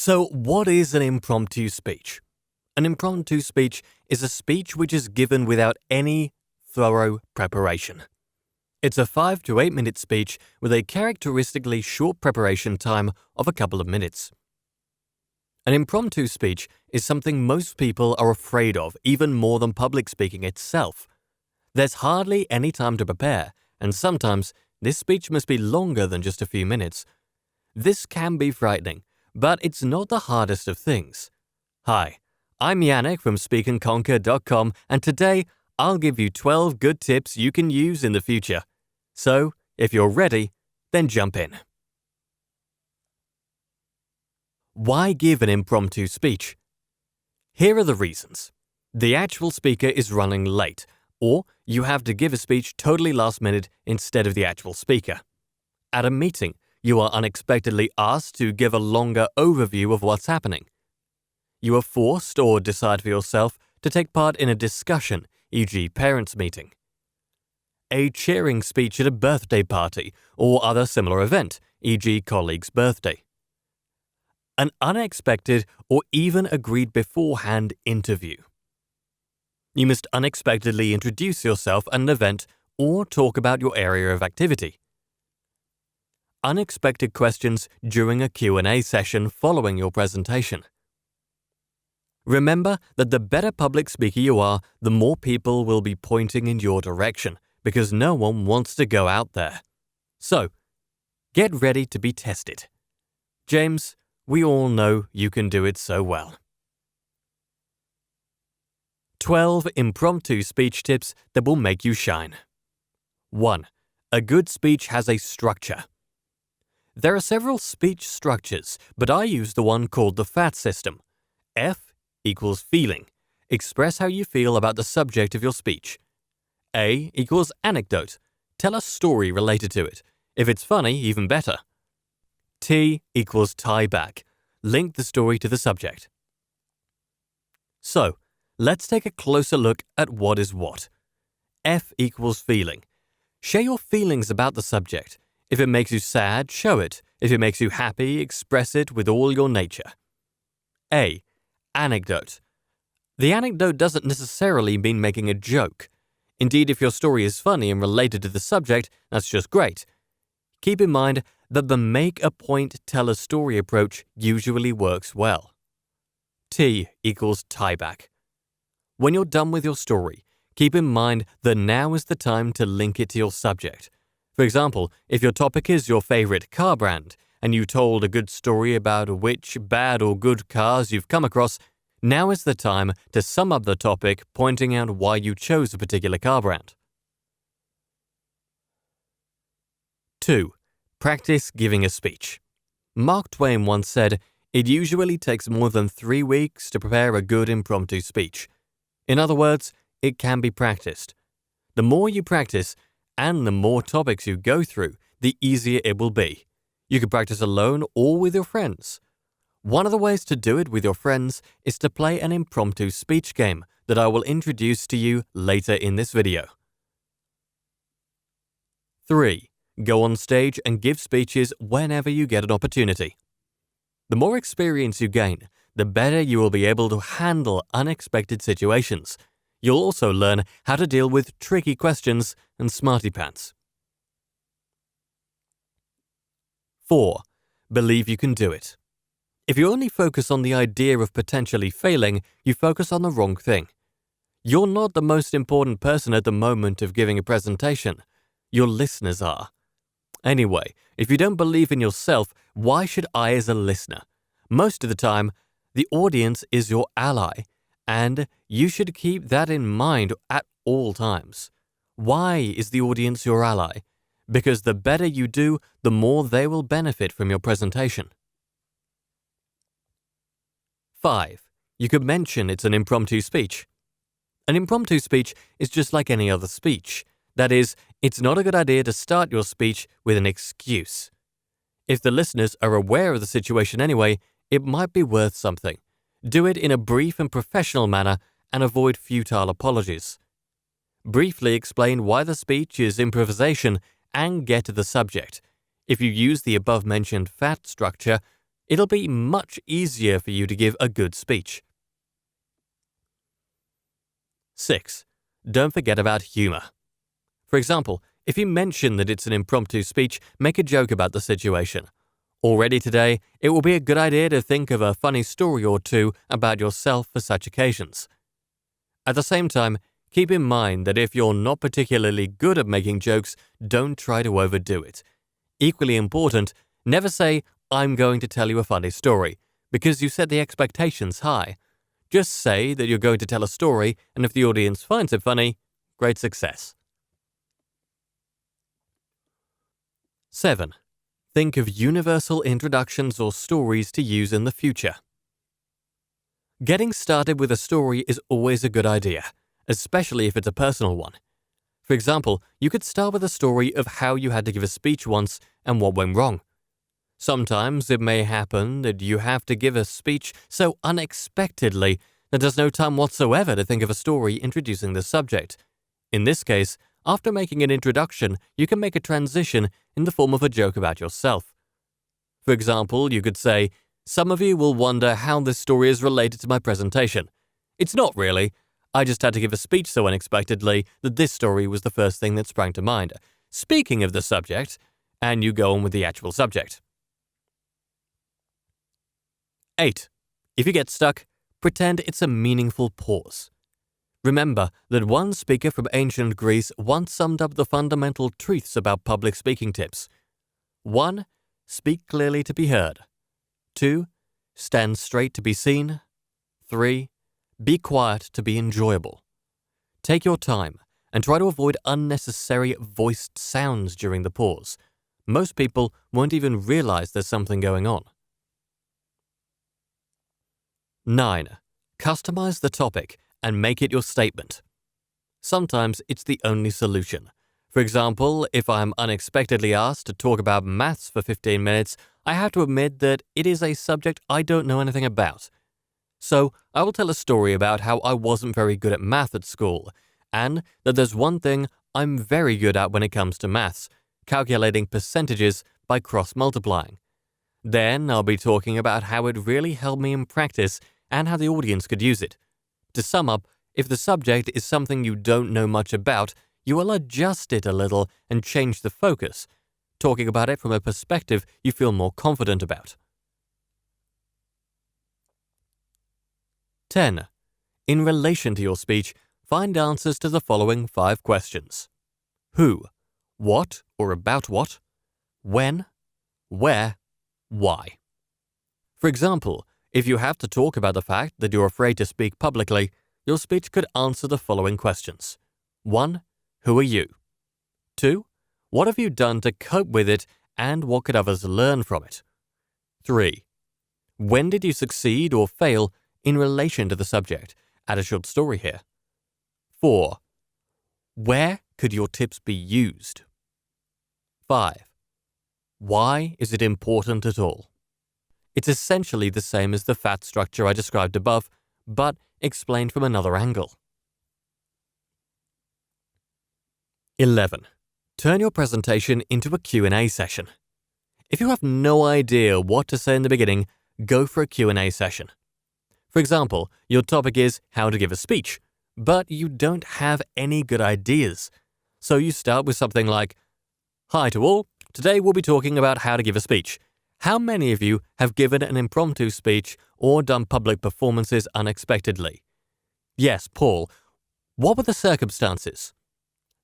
So, what is an impromptu speech? An impromptu speech is a speech which is given without any thorough preparation. It's a 5 to 8 minute speech with a characteristically short preparation time of a couple of minutes. An impromptu speech is something most people are afraid of even more than public speaking itself. There's hardly any time to prepare, and sometimes this speech must be longer than just a few minutes. This can be frightening, but it's not the hardest of things. Hi, I'm Yannick from speakandconquer.com, and today I'll give you 12 good tips you can use in the future. So, if you're ready, then jump in. Why give an impromptu speech? Here are the reasons. The actual speaker is running late, or you have to give a speech totally last minute instead of the actual speaker. At a meeting, you are unexpectedly asked to give a longer overview of what's happening. You are forced or decide for yourself to take part in a discussion, e.g. parents' meeting. A cheering speech at a birthday party or other similar event, e.g. colleague's birthday. An unexpected or even agreed beforehand interview. You must unexpectedly introduce yourself at an event or talk about your area of activity. Unexpected questions during a Q&A session following your presentation. Remember that the better public speaker you are, the more people will be pointing in your direction, because no one wants to go out there. So, get ready to be tested. James, we all know you can do it so well. 12 impromptu speech tips that will make you shine. 1. A good speech has a structure. There are several speech structures, but I use the one called the FAT system. F equals feeling. Express how you feel about the subject of your speech. A equals anecdote. Tell a story related to it. If it's funny, even better. T equals tie back. Link the story to the subject. So, let's take a closer look at what is what. F equals feeling. Share your feelings about the subject. If it makes you sad, show it. If it makes you happy, express it with all your nature. A. Anecdote. The anecdote doesn't necessarily mean making a joke. Indeed, if your story is funny and related to the subject, that's just great. Keep in mind that the make a point, tell a story approach usually works well. T equals tie back. When you're done with your story, keep in mind that now is the time to link it to your subject. For example, if your topic is your favorite car brand, and you told a good story about which bad or good cars you've come across, now is the time to sum up the topic, pointing out why you chose a particular car brand. 2. Practice giving a speech. Mark Twain once said, "It usually takes more than 3 weeks to prepare a good impromptu speech." In other words, it can be practiced. The more you practice, and the more topics you go through, the easier it will be. You can practice alone or with your friends. One of the ways to do it with your friends is to play an impromptu speech game that I will introduce to you later in this video. 3. Go on stage and give speeches whenever you get an opportunity. The more experience you gain, the better you will be able to handle unexpected situations. You'll also learn how to deal with tricky questions and smarty pants. 4. Believe you can do it. If you only focus on the idea of potentially failing, you focus on the wrong thing. You're not the most important person at the moment of giving a presentation. Your listeners are. Anyway, if you don't believe in yourself, why should I as a listener? Most of the time, the audience is your ally, and you should keep that in mind at all times. Why is the audience your ally? Because the better you do, the more they will benefit from your presentation. 5. You could mention it's an impromptu speech. An impromptu speech is just like any other speech. That is, it's not a good idea to start your speech with an excuse. If the listeners are aware of the situation anyway, it might be worth something. Do it in a brief and professional manner and avoid futile apologies. Briefly explain why the speech is improvisation and get to the subject. If you use the above-mentioned FAT structure, it'll be much easier for you to give a good speech. 6. Don't forget about humor. For example, if you mention that it's an impromptu speech, make a joke about the situation. Already today, it will be a good idea to think of a funny story or two about yourself for such occasions. At the same time, keep in mind that if you're not particularly good at making jokes, don't try to overdo it. Equally important, never say, "I'm going to tell you a funny story," because you set the expectations high. Just say that you're going to tell a story, and if the audience finds it funny, great success. 7. Think of universal introductions or stories to use in the future. Getting started with a story is always a good idea, especially if it's a personal one. For example, you could start with a story of how you had to give a speech once and what went wrong. Sometimes it may happen that you have to give a speech so unexpectedly that there's no time whatsoever to think of a story introducing the subject. In this case, after making an introduction, you can make a transition in the form of a joke about yourself. For example, you could say, "Some of you will wonder how this story is related to my presentation. It's not really. I just had to give a speech so unexpectedly that this story was the first thing that sprang to mind. Speaking of the subject," and you go on with the actual subject. 8. If you get stuck, pretend it's a meaningful pause. Remember that one speaker from ancient Greece once summed up the fundamental truths about public speaking tips. 1. Speak clearly to be heard. 2. Stand straight to be seen. 3. Be quiet to be enjoyable. Take your time and try to avoid unnecessary voiced sounds during the pause. Most people won't even realize there's something going on. 9. Customize the topic and make it your statement. Sometimes it's the only solution. For example, if I'm unexpectedly asked to talk about maths for 15 minutes, I have to admit that it is a subject I don't know anything about. So I will tell a story about how I wasn't very good at math at school, and that there's one thing I'm very good at when it comes to maths, calculating percentages by cross-multiplying. Then I'll be talking about how it really helped me in practice and how the audience could use it. To sum up, if the subject is something you don't know much about, you will adjust it a little and change the focus, talking about it from a perspective you feel more confident about. 10. In relation to your speech, find answers to the following 5 questions. Who, what or about what, when, where, why. For example, if you have to talk about the fact that you're afraid to speak publicly, your speech could answer the following questions. 1. Who are you? 2. What have you done to cope with it and what could others learn from it? 3. When did you succeed or fail in relation to the subject? Add a short story here. 4. Where could your tips be used? 5. Why is it important at all? It's essentially the same as the fat structure I described above, but explained from another angle. 11. Turn your presentation into a Q&A session. If you have no idea what to say in the beginning, go for a Q&A session. For example, your topic is how to give a speech, but you don't have any good ideas. So you start with something like, "Hi to all, today we'll be talking about how to give a speech. How many of you have given an impromptu speech or done public performances unexpectedly? Yes, Paul. What were the circumstances?"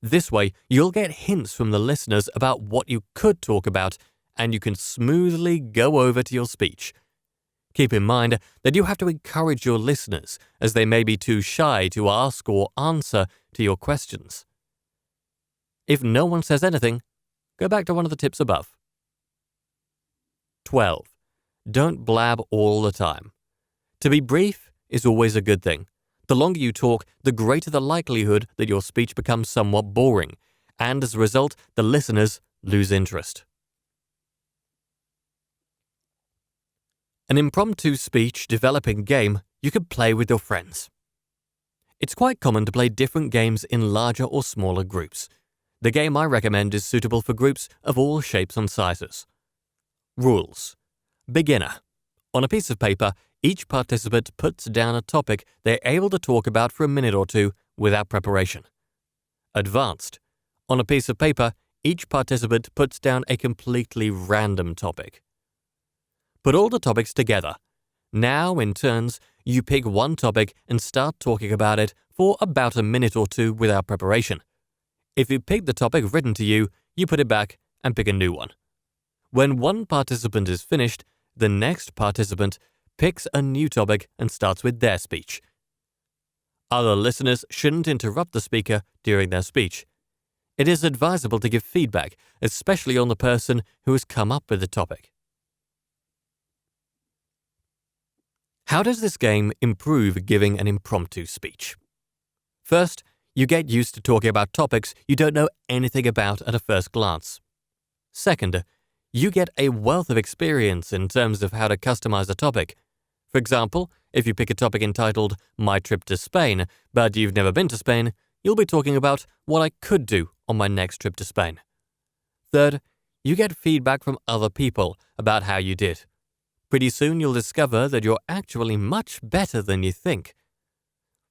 This way, you'll get hints from the listeners about what you could talk about, and you can smoothly go over to your speech. Keep in mind that you have to encourage your listeners, as they may be too shy to ask or answer to your questions. If no one says anything, go back to one of the tips above. 12. Don't blab all the time. To be brief is always a good thing. The longer you talk, the greater the likelihood that your speech becomes somewhat boring, and as a result, the listeners lose interest. An impromptu speech developing game you could play with your friends. It's quite common to play different games in larger or smaller groups. The game I recommend is suitable for groups of all shapes and sizes. Rules. Beginner. On a piece of paper, each participant puts down a topic they're able to talk about for a minute or two without preparation. Advanced. On a piece of paper, each participant puts down a completely random topic. Put all the topics together. Now, in turns, you pick one topic and start talking about it for about a minute or two without preparation. If you pick the topic written to you, you put it back and pick a new one. When one participant is finished, the next participant picks a new topic and starts with their speech. Other listeners shouldn't interrupt the speaker during their speech. It is advisable to give feedback, especially on the person who has come up with the topic. How does this game improve giving an impromptu speech? First, you get used to talking about topics you don't know anything about at a first glance. Second, you get a wealth of experience in terms of how to customize a topic. For example, if you pick a topic entitled My Trip to Spain, but you've never been to Spain, you'll be talking about what I could do on my next trip to Spain. Third, you get feedback from other people about how you did. Pretty soon you'll discover that you're actually much better than you think.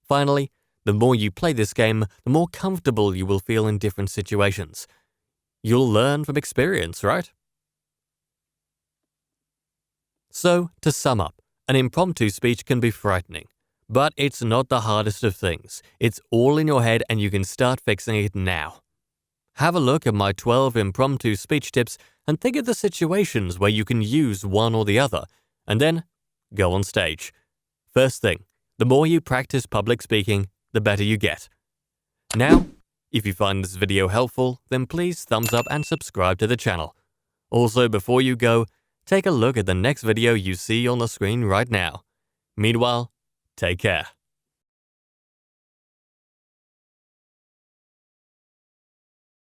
Finally, the more you play this game, the more comfortable you will feel in different situations. You'll learn from experience, right? So, to sum up, an impromptu speech can be frightening. But it's not the hardest of things. It's all in your head and you can start fixing it now. Have a look at my 12 impromptu speech tips and think of the situations where you can use one or the other, and then go on stage. First thing, the more you practice public speaking, the better you get. Now, if you find this video helpful, then please thumbs up and subscribe to the channel. Also, before you go, take a look at the next video you see on the screen right now. Meanwhile, take care.